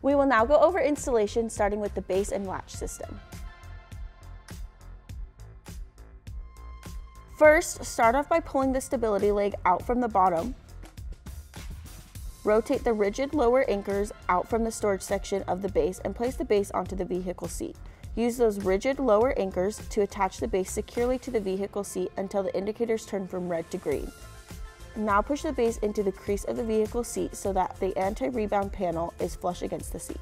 We will now go over installation, starting with the base and latch system. First, start off by pulling the stability leg out from the bottom. Rotate the rigid lower anchors out from the storage section of the base and place the base onto the vehicle seat. Use those rigid lower anchors to attach the base securely to the vehicle seat until the indicators turn from red to green. Now push the base into the crease of the vehicle seat so that the anti-rebound panel is flush against the seat.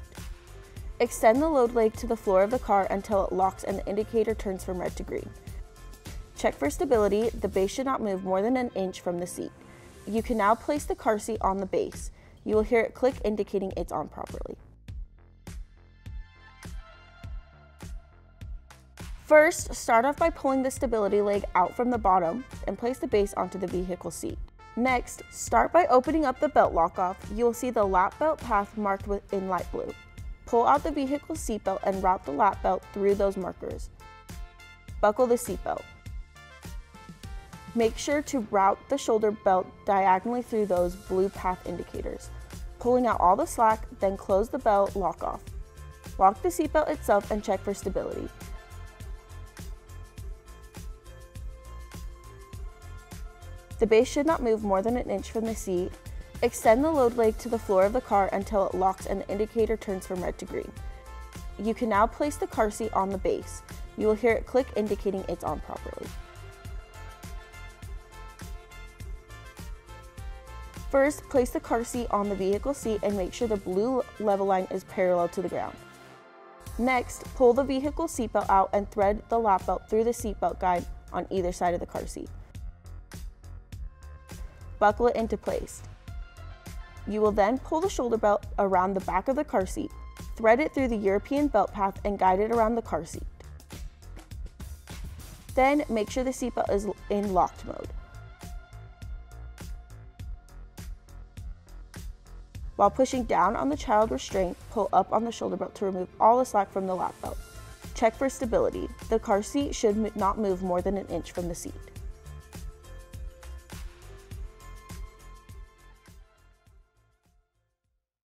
Extend the load leg to the floor of the car until it locks and the indicator turns from red to green. Check for stability. The base should not move more than an inch from the seat. You can now place the car seat on the base. You will hear it click, indicating it's on properly. First, start off by pulling the stability leg out from the bottom and place the base onto the vehicle seat. Next, start by opening up the belt lock-off. You will see the lap belt path marked in light blue. Pull out the vehicle seatbelt and route the lap belt through those markers. Buckle the seatbelt. Make sure to route the shoulder belt diagonally through those blue path indicators. Pulling out all the slack, then close the belt lock-off. Lock the seatbelt itself and check for stability. The base should not move more than an inch from the seat. Extend the load leg to the floor of the car until it locks and the indicator turns from red to green. You can now place the car seat on the base. You will hear it click, indicating it's on properly. First, place the car seat on the vehicle seat and make sure the blue level line is parallel to the ground. Next, pull the vehicle seatbelt out and thread the lap belt through the seatbelt guide on either side of the car seat. Buckle it into place. You will then pull the shoulder belt around the back of the car seat, thread it through the European belt path and guide it around the car seat. Then make sure the seatbelt is in locked mode. While pushing down on the child restraint, pull up on the shoulder belt to remove all the slack from the lap belt. Check for stability. The car seat should not move more than an inch from the seat.